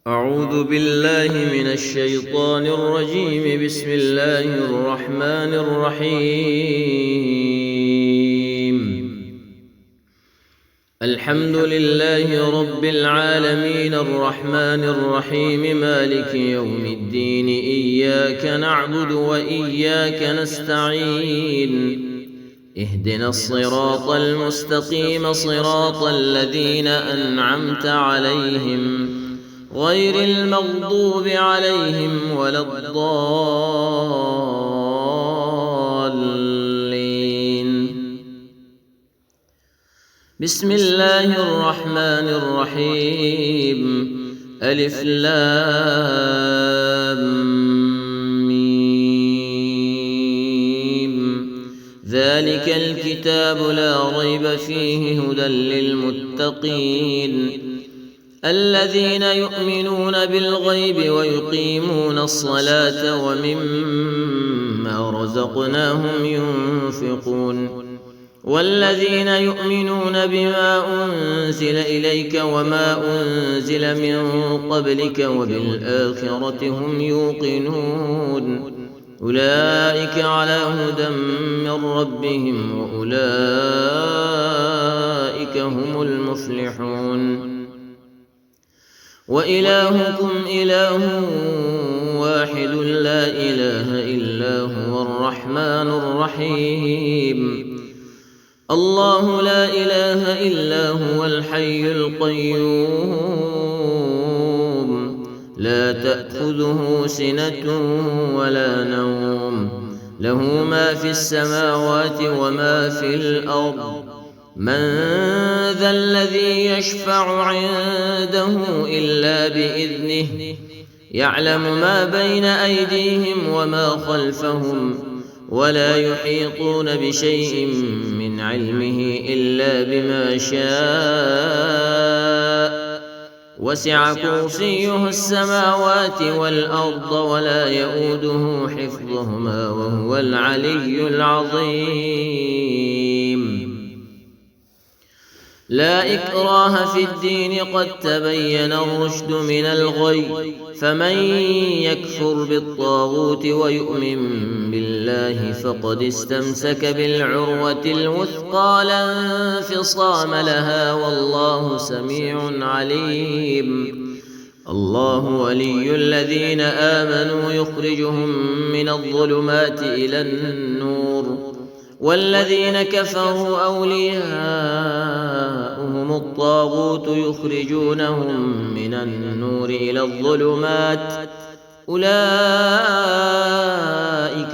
أعوذ بالله من الشيطان الرجيم. بسم الله الرحمن الرحيم. الحمد لله رب العالمين الرحمن الرحيم مالك يوم الدين. إياك نعبد وإياك نستعين. اهدنا الصراط المستقيم صراط الذين أنعمت عليهم غير المغضوب عليهم ولا الضالين. بسم الله الرحمن الرحيم. ألف لام ميم. ذلك الكتاب لا ريب فيه هدى للمتقين الذين يؤمنون بالغيب ويقيمون الصلاة ومما رزقناهم ينفقون والذين يؤمنون بما أنزل إليك وما أنزل من قبلك وبالآخرة هم يوقنون أولئك على هدى من ربهم وأولئك هم المفلحون. وإلهكم إله واحد لا إله إلا هو الرحمن الرحيم. الله لا إله إلا هو الحي القيوم لا تأخذه سنة ولا نوم له ما في السماوات وما في الأرض. من ذا الذي يشفع عنده إلا بإذنه يعلم ما بين أيديهم وما خلفهم ولا يحيطون بشيء من علمه إلا بما شاء وسع كرسيه السماوات والأرض ولا يؤوده حفظهما وهو العلي العظيم. لا إكراه في الدين قد تبين الرشد من الغي فمن يكفر بالطاغوت ويؤمن بالله فقد استمسك بالعروة الوثقى لا انفصام لها والله سميع عليم. الله ولي الذين آمنوا يخرجهم من الظلمات إلى النور والذين كفروا أولياؤهم الطاغوت يخرجونهم من النور إلى الظلمات أولئك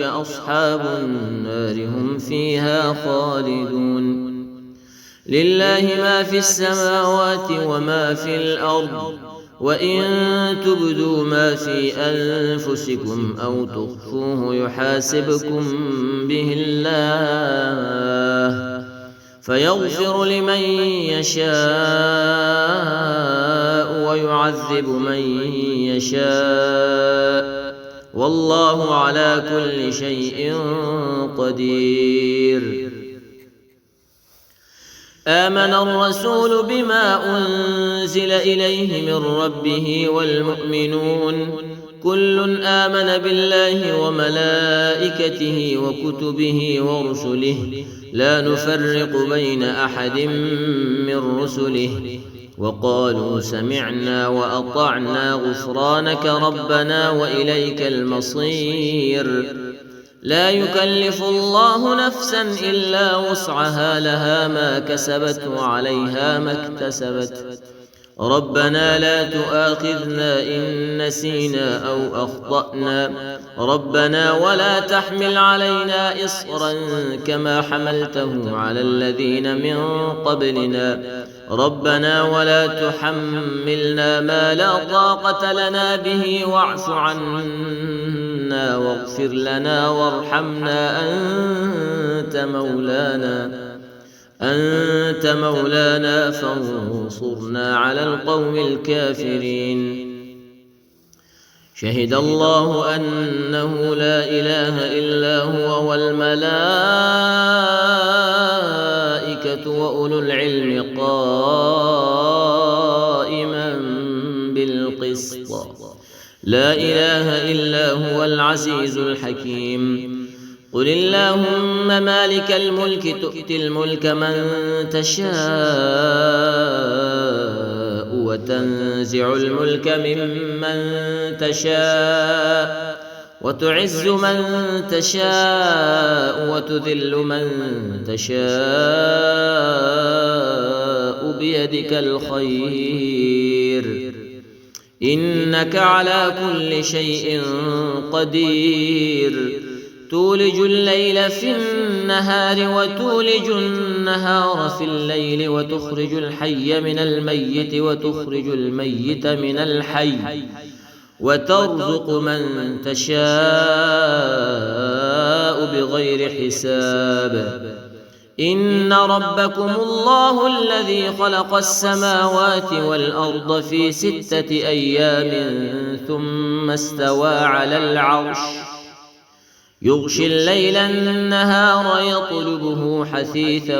أصحاب النار هم فيها خالدون. لله ما في السماوات وما في الأرض وإن تبدوا ما في أنفسكم أو تخفوه يحاسبكم به الله فيغفر لمن يشاء ويعذب من يشاء والله على كل شيء قدير. آمن الرسول بما أنزل إليه من ربه والمؤمنون كل آمن بالله وملائكته وكتبه ورسله لا نفرق بين أحد من رسله وقالوا سمعنا وأطعنا غفرانك ربنا وإليك المصير. لا يكلف الله نفسا إلا وسعها لها ما كسبت وعليها ما اكتسبت ربنا لا تؤاخذنا إن نسينا أو أخطأنا ربنا ولا تحمل علينا إصرا كما حملته على الذين من قبلنا ربنا ولا تحملنا ما لا طاقة لنا به واعف عنا واغفر لنا وارحمنا أنت مولانا فانصرنا على القوم الكافرين. شهد الله أنه لا إله إلا هو والملائكة وأولو العلم قائما بالقسط بالقسط لا إله إلا هو العزيز الحكيم قل اللهم مالك الملك تؤتي الملك من تشاء وتنزع الملك ممن تشاء وتعز من تشاء وتذل من تشاء بيدك الخير إنك على كل شيء قدير تولج الليل في النهار وتولج النهار في الليل وتخرج الحي من الميت وتخرج الميت من الحي وترزق من تشاء بغير حساب إن ربكم الله الذي خلق السماوات والأرض في 6 أيام ثم استوى على العرش يغشي الليل النهار يطلبه حثيثا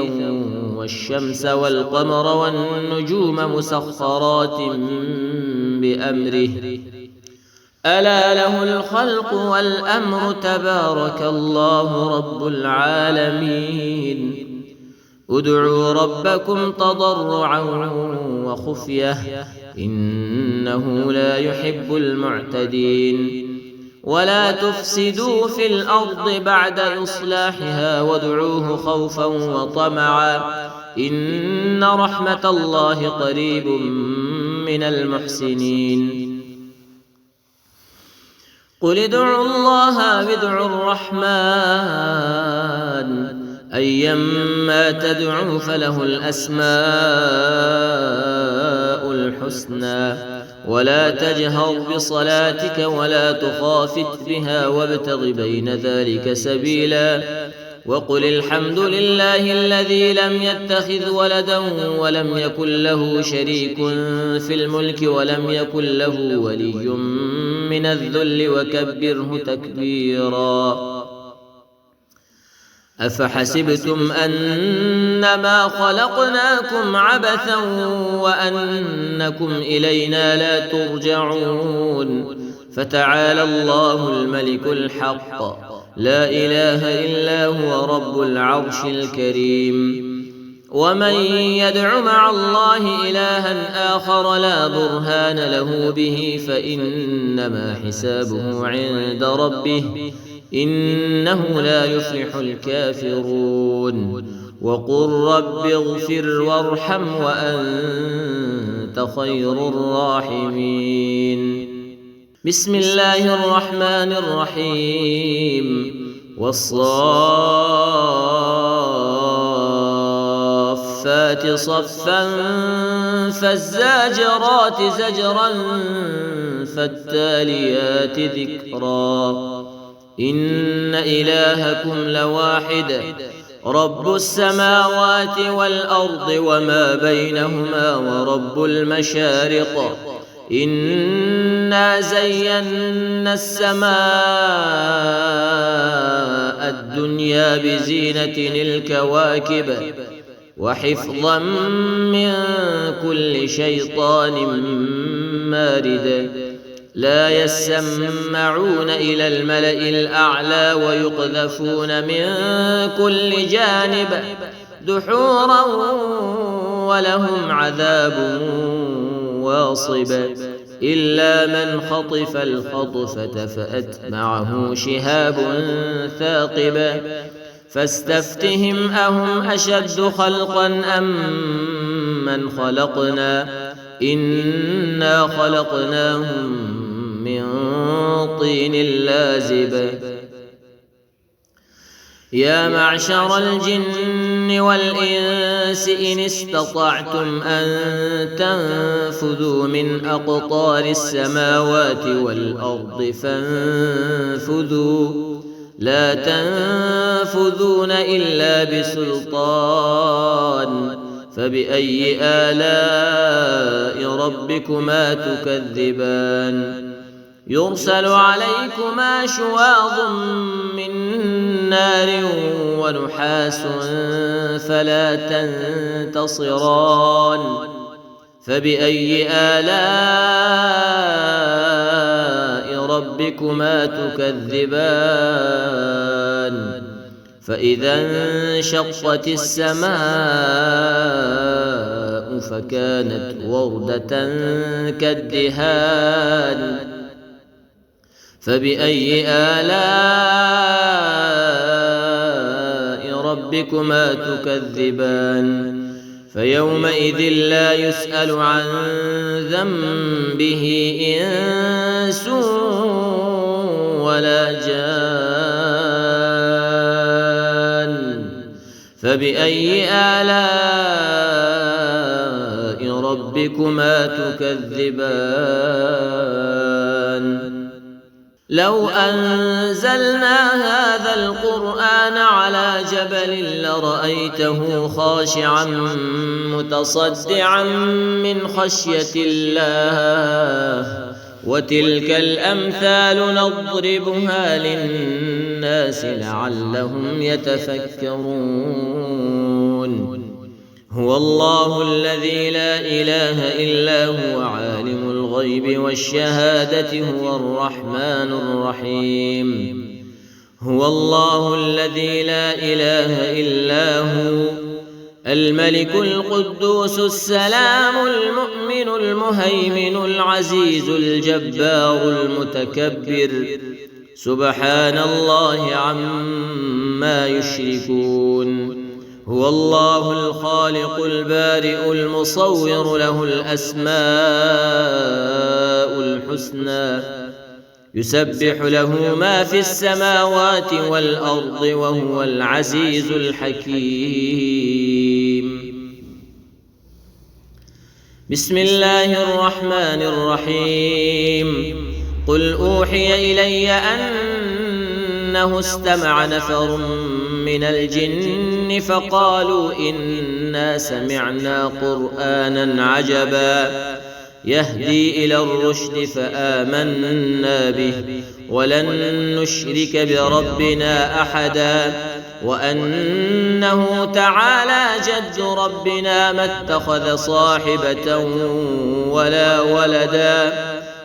والشمس والقمر والنجوم مسخرات بأمره ألا له الخلق والأمر تبارك الله رب العالمين ادعوا ربكم تضرعا وخفية إنه لا يحب المعتدين ولا تفسدوا في الأرض بعد إصلاحها وادعوه خوفا وطمعا إن رحمة الله قريب من المحسنين قل ادعوا الله وادعوا الرحمن أيما تدعوا فله الأسماء الحسنى ولا تجهر بصلاتك ولا تخافت بها وابتغ بين ذلك سبيلا وقل الحمد لله الذي لم يتخذ ولدا ولم يكن له شريك في الملك ولم يكن له ولي من الذل وكبره تكبيرا أفحسبتم أنما خلقناكم عبثا وأنكم إلينا لا ترجعون فتعالى الله الملك الحق لا إله إلا هو رب العرش الكريم ومن يدع مع الله إلها آخر لا برهان له به فإنما حسابه عند ربه إنه لا يفلح الكافرون وقل رب اغفر وارحم وأنت خير الراحمين بسم الله الرحمن الرحيم والصافات صفا فالزاجرات زجرا فالتاليات ذكرا إن إلهكم لواحد رب السماوات والأرض وما بينهما ورب المشارق إنا زينا السماء الدنيا بزينة الكواكب وحفظا من كل شيطان مارد لا يسمعون إلى الملأ الأعلى ويقذفون من كل جانب دحورا ولهم عذاب واصب إلا من خطف الخطفة فأتبعه شهاب ثاقب فاستفتهم أهم أشد خلقا أم من خلقنا إنا خلقناهم من طين لازب يا معشر الجن والإنس إن استطعتم أن تنفذوا من أقطار السماوات والأرض فانفذوا لا تنفذون إلا بسلطان فبأي آلاء ربكما تكذبان يرسل عليكما شواظ من نار ونحاس فلا تنتصران فبأي آلاء ربكما تكذبان فإذا انشقت السماء فكانت وردة كالدهان فبأي آلاء ربكما تكذبان فيومئذ لا يسأل عن ذنبه إنس ولا جان فبأي آلاء ربكما تكذبان لو أنزلنا هذا القرآن على جبل لرأيته خاشعا متصدعا من خشية الله وتلك الأمثال نضربها للناس لعلهم يتفكرون هو الله الذي لا إله إلا هو عالم الغيب والشهادة هو الرحمن الرحيم هو الله الذي لا إله إلا هو الملك القدوس السلام المؤمن المهيمن العزيز الجبار المتكبر سبحان الله عما يشركون هو الله الخالق البارئ المصور له الأسماء الحسنى يسبح له ما في السماوات والأرض وهو العزيز الحكيم بسم الله الرحمن الرحيم قل أوحي إلي أنه استمع نفر من الجن فقالوا إنا سمعنا قرآنا عجبا يهدي إلى الرشد فآمنا به ولن نشرك بربنا أحدا وأنه تعالى جد ربنا ما اتخذ صاحبة ولا ولدا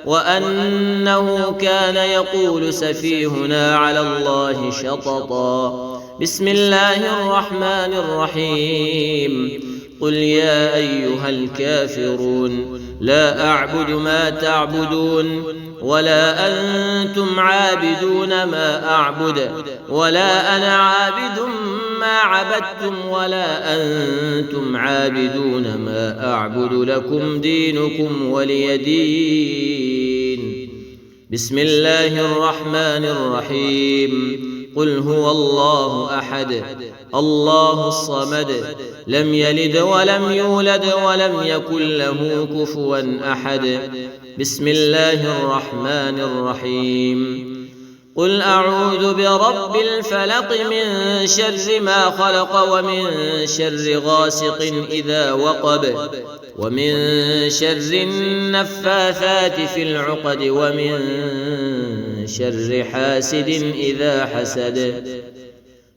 وأنه كان يقول سفيهنا على الله شططا بسم الله الرحمن الرحيم قل يا أيها الكافرون لا أعبد ما تعبدون ولا أنتم عابدون ما أعبد ولا أنا عابد ما عبدتم ولا أنتم عابدون ما أعبد لكم دينكم ولي دين بسم الله الرحمن الرحيم قل هو الله أحد الله الصمد لم يلد ولم يولد ولم يكن له كفوا أحد بسم الله الرحمن الرحيم قل أعوذ برب الفلق من شر ما خلق ومن شر غاسق إذا وقب ومن شر النفاثات في العقد ومن شر حاسد إذا حسد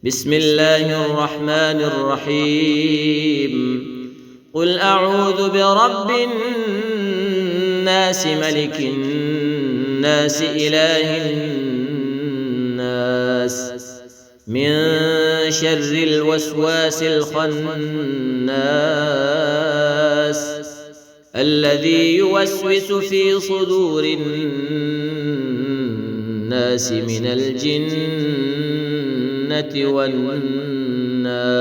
بسم الله الرحمن الرحيم قل أعوذ برب الناس ملك الناس إله الناس من شر الوسواس الخناس الذي يوسوس في صدور الناس من الجنة والناس